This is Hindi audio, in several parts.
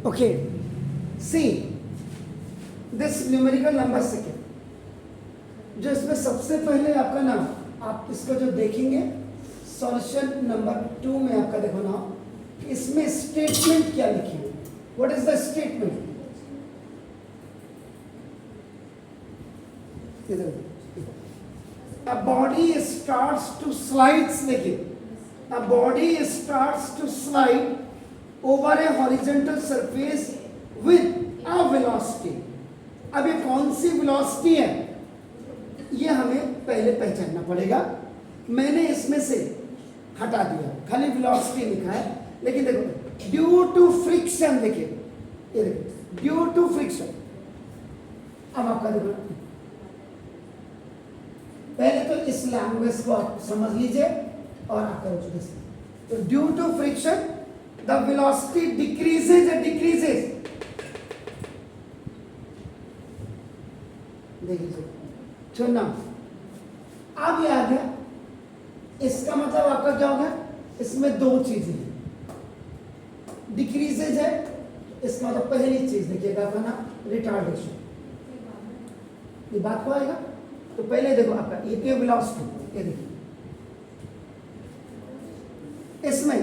Okay, see this numerical number second, जो इसमें सबसे पहले आपका नाम, आप इसको जो देखेंगे सॉल्यूशन नंबर 2 में आपका देखो ना, इसमें स्टेटमेंट क्या लिखी है, what is the statement? A body starts to slide, देखिए, a body starts to slide over a horizontal surface with a velocity. अब ये कौन सी वेलोसिटी है, ये हमें पहले पहचानना पड़ेगा। मैंने इसमें से हटा दिया, खाली वेलोसिटी लिखा है, लेकिन देखो ड्यू टू फ्रिक्शन, देखिए ये देखिए ड्यू टू फ्रिक्शन। अब आपका देखो, पहले तो इस लैंग्वेज को आप समझ लीजिए और आप करो दिस। तो due to friction the velocity decreases देखिए चुना। अब ये आ गया, इसका मतलब आपका क्या हो गया, इसमें दो चीजें हैं, डिक्रीजेज है, इसका मतलब पहली चीज देखिएगा आपका ना रिटार्डेशन, ये बात को आएगा। तो पहले देखो आपका ये वेलोसिटी, ये देखिए इसमें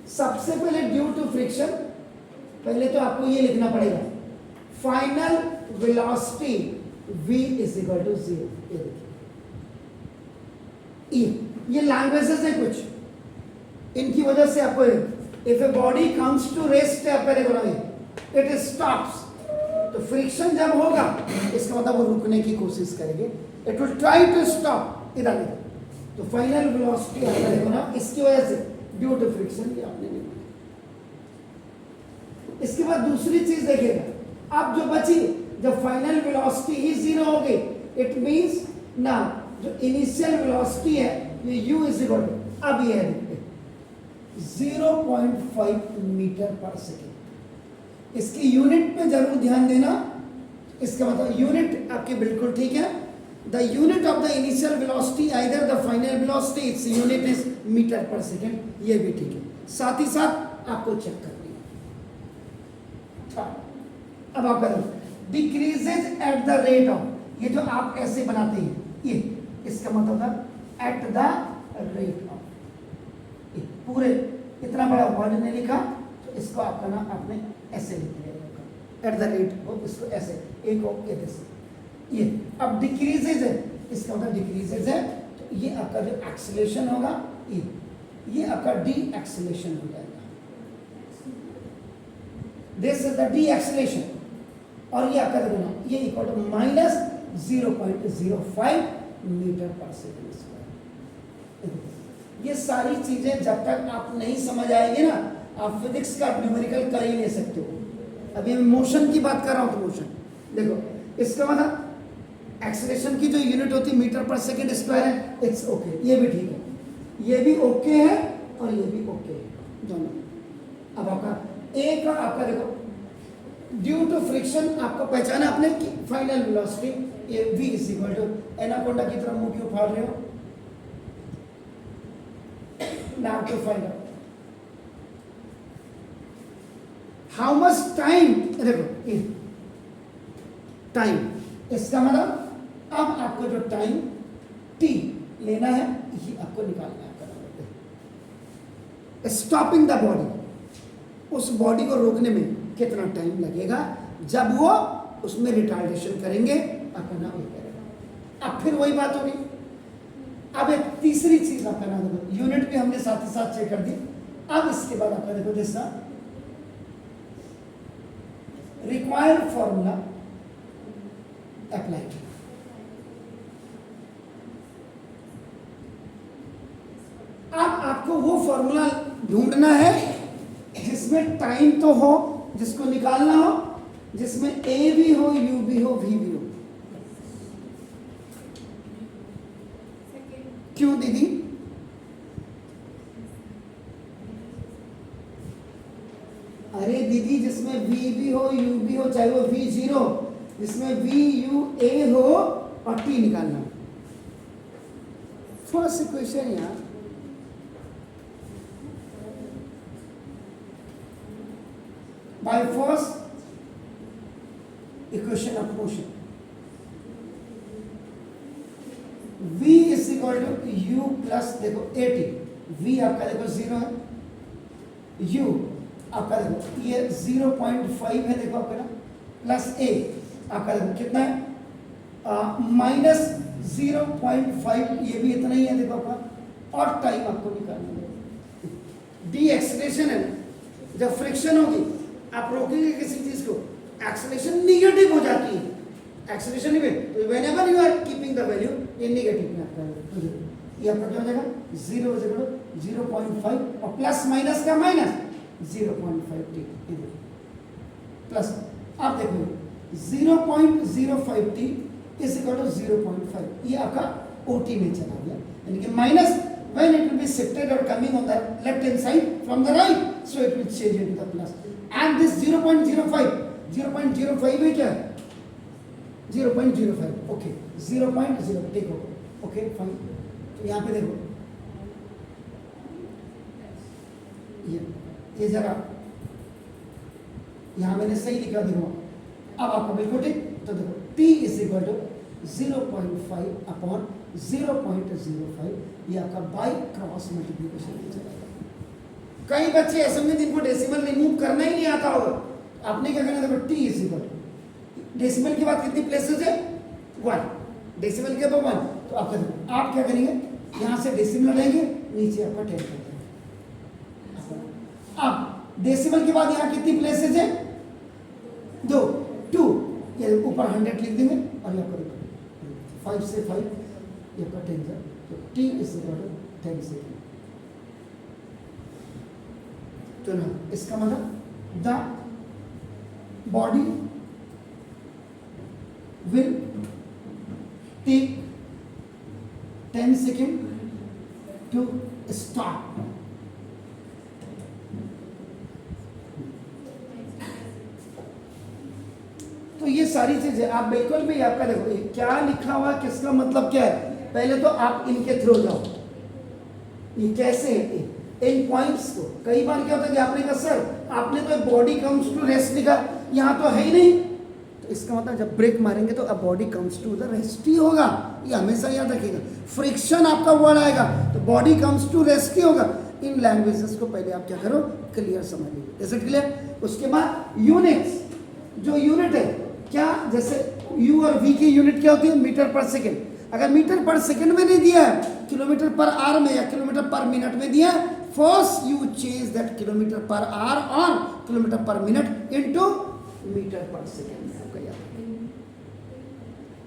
सबसे पहले ड्यू टू फ्रिक्शन, पहले तो आपको ये लिखना पड़ेगा final velocity v is equal to 0। ये देखिए ये लैंग्वेजेस है कुछ, इनकी वजह से आपको if a body comes to rest it stops, तो फ्रिक्शन जब होगा इसका मतलब वो रुकने की कोशिश करेंगे, it will try to stop इधर। तो फाइनल वेलोसिटी आता है ना, इसकी वजह से ड्यू टू फ्रिक्शन ये आपने नहीं। इसके बाद दूसरी चीज देखिएगा, अब जो बची, जब फाइनल वेलोसिटी ही 0 हो गई, इट मींस ना जो इनिशियल वेलोसिटी है ये u इज इक्वल टू, अब ये है 0.5 मीटर पर सेकेंड। इसकी यूनिट पे जरूर ध्यान देना, इसका मतलब यूनिट आपकी बिल्कुल ठीक है। The unit of the initial velocity either the final velocity, its unit is metre per second, ये भी ठीक है। साथ ही साथ आपको चेक करनी है। अब आप करो decreases at the rate of, ये जो आप ऐसे बनाते हैं, ये इसका मतलब था एट द रेट ऑफ, पूरे इतना बड़ा वर्ड ने लिखा तो इसको आपका ना आपने ऐसे लिख लिया, एट द रेट ऑफ, इसको ऐसे एक और एक ऐसे। ये अब डिक्रीजेज है, इसका मतलब डिक्रीजेज है, तो ये आपका जो एक्सेलेरेशन होगा ये आपका डी एक्सेलेरेशन हो जाएगा, this is the D acceleration. और ये आपका देखो ये equal to minus 0.05 metre per second square. ये सारी चीजें जब तक आप नहीं समझ आएंगे ना, आप फिजिक्स का न्यूमेरिकल कर ही नहीं सकते हो। अभी मैं मोशन की बात कर रहा हूं, तो मोशन देखो, इसका मतलब एक्सेलरेशन की जो यूनिट होती है मीटर पर सेकेंड स्क्वायर है, इट्स ओके, ये भी ठीक है, ये भी ओके है और ये भी ओके है दोनों। अब आपका एक आपका देखो ड्यू टू फ्रिक्शन आपको पहचाना आपने कि फाइनल वेलोसिटी ये v is equal to, anaconda की तरह मुंह क्यों फाड़ रहे हो, now to find out how much time, देखो टाइम, इसका मतलब अब आपको जो टाइम t लेना है ये आपको निकालना है। स्टॉपिंग द बॉडी, उस बॉडी को रोकने में कितना टाइम लगेगा जब वो उसमें रिटार्डेशन करेंगे, आपका नाम ये करेगा। अब फिर वही बात होगी। अब एक तीसरी चीज आपका नाम देखो, यूनिट भी हमने साथ ही साथ चेक कर दी। अब इसके बाद आपका देखो जैसा रिक्वायर्ड फॉर्मूला अप्लाई किया, अब आपको वो फॉर्मूला ढूंढना है जिसमें टाइम तो हो, जिसको निकालना हो, जिसमें a भी हो, u भी हो, v भी हो। क्यों दीदी? अरे दीदी जिसमें v भी हो, u भी हो, चाहे वो v0, जिसमें v u a हो और t निकालना। फर्स्ट इक्वेशन यार, by force equation of motion v is equal to u plus देखो 80, v आपका देखो 0 है, u आपका देखो ये 0.5 है देखो आपका ना, प्लस a आपका देखो कितना है माइनस 0.5, ये भी इतना ही है देखो आपका, और टाइम आपको निकालना है। डी एक्सेलरेशन है, जब फ्रिक्शन होगी आप रोकेंगे किसी चीज को, एक्सेलरेशन निगेटिव हो जाती है, एक्सेलरेशन नहीं, तो whenever you are keeping the value ये नेगेटिव में आपका ये आपका क्या हो जाएगा 0.5 और प्लस माइनस का माइनस 0.5 टी प्लस, आप देखो 0.05 टी इज इक्वल टू 0.5, ये आपका ओटी में चला गया, यानी कि minus when it will be shifted or coming on the left hand side from the right, so it will change into the plus, and this 0.05 है क्या 0.05, okay 0.0 take over, okay fine. तो यहाँ पे देखो ये जरा यहाँ मैंने सही लिखा, देखो अब आपको बिल्कुल ठीक, तो देखो t is equal to 0.5 upon 0.05, ये आपका बाई क्रॉस मल्टीप्लिकेशन हो जाएगा। कई बच्चे ऐसे में जिनको डेसिमल रिमूव करना ही नहीं आता होगा, आपने क्या करना, देखो t is equal to decimal के बाद कितनी प्लेसेस है 1, डेसिमल के बाद 1, तो आप क्या करेंगे यहाँ से डेसिमल लेंगे, नीचे आपका 10 कर देंगे। अब डेसिमल के बाद यहाँ कितनी प्लेसेस है 2, ये ऊपर 100 लिख देंगे, और यहाँ पर 5 से 5 ये आपका 10 है, तो t is equal to 10 second. तो ना इसका मतलब the body will take 10 seconds to start. तो ये सारी चीजें आप बिल्कुल भी आपका देखो क्या लिखा हुआ, किसका मतलब क्या है, पहले तो आप इनके थ्रू जाओ, ये कैसे है इन पॉइंट्स को। कई बार क्या होता है कि आपने कहा सर आपने तो बॉडी कम्स टू रेस्ट लिखा, यहाँ तो है ही नहीं, इसका मतलब जब ब्रेक मारेंगे तो अब body comes to the rest ही होगा, ये हमेशा याद रखिएगा। फ्रिक्शन आपका वर्ड आएगा तो बॉडी कम्स टू रेस्ट ही होगा। इन लैंग्वेजेस को पहले आप क्या करो, क्लियर समझ लीजिए। Is it clear? उसके बाद यूनिट्स, जो यूनिट है क्या, जैसे यू और वी की यूनिट क्या होती है, मीटर पर सेकेंड। अगर मीटर पर सेकेंड में नहीं दिया है, किलोमीटर पर आवर में या किलोमीटर पर मिनट में दिया है, first you change that kilometre per hour और kilometre per minute into metre per second.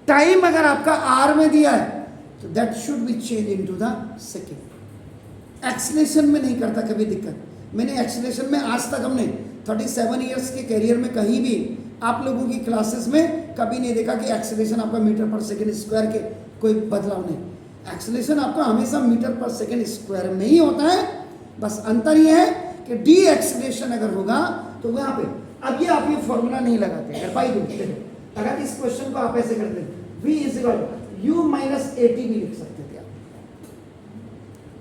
Time अगर आपका आर में दिया है तो that should be change into the second. Acceleration में नहीं करता कभी दिक्कत, मैंने एक्सीलरेशन में आज तक हमने 37 इयर्स के करियर में कहीं भी आप लोगों की क्लासेस में कभी नहीं देखा कि एक्सीलरेशन आपका मीटर पर सेकेंड स्क्वायर के कोई बदलाव नहीं। एक्सीलरेशन आपका हमेशा मीटर पर सेकेंड स्क्वायर में ही होता है, बस अंतर यह है कि डी एक्सीलरेशन अगर होगा तो वहां पे, अब ये आप ये फॉर्मूला नहीं लगाते, अगर बाई देखो, अगर इस क्वेश्चन को आप ऐसे करते v is equal u minus 80 भी लिख सकते थे आप।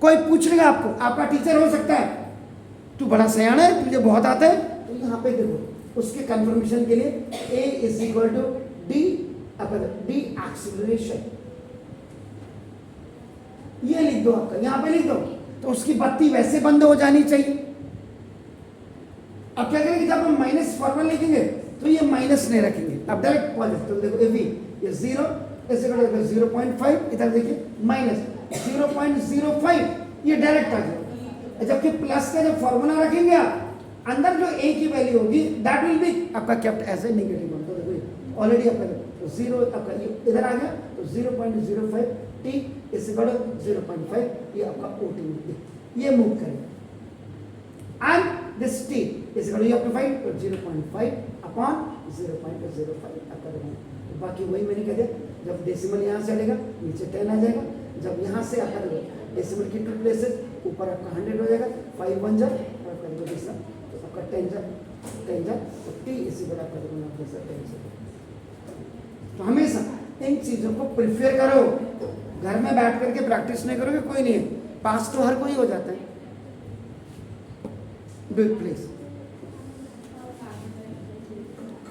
कोई पूछेगा आपको, आपका टीचर हो सकता है, तू बड़ा सयाना है, तुझे बहुत आता है, तो यहाँ पे देखो उसके कंफर्मेशन के लिए a is equal to the acceleration, ये लिख दो आपका, यहाँ पे लिख दो, तो उसकी बत्ती वैसे बंद हो जानी चाहिए। अब क्या करेंगे, जब हम माइनस फॉर्मूला लिखेंगे तो ये माइनस नहीं रखेंगे, अब डायरेक्ट पॉजिटिव। तो देखो v ये 0 ऐसे कर 0.5, इधर देखिए माइनस 0.05, ये डायरेक्ट आ जाएगा। जबकि प्लस का जब फॉर्मूला रखेंगे आप, अंदर जो a की वैल्यू होगी दैट विल बी आपका kept as a negative one. तो देखो ऑलरेडी आपका तो 0 आपका इधर आ गया, तो 0.05 t इज इक्वल टू 0.5, ये आपका OT, ये मूव करेगा। And this t is equal to you have to find 0.5 upon 0.05 आपका देना। तो बाकी वही मैंने कह दिया, जब डेसिमल यहाँ से हटेगा नीचे 10 आ जाएगा, जब यहाँ से आपका डेसिमल की 2 प्लेसेस, ऊपर आपका 100 हो जाएगा, 5 1 जा और आपका देखो दूसरा तो आपका 10 जा, तो t इसी पर आपका देखो आपके साथ 10 से। तो हमेशा इन चीज़ों को प्रिफेयर करो, घर में बैठ करके प्रैक्टिस नहीं करोगे कोई नहीं है, पास तो हर कोई हो जाता है। Do it please.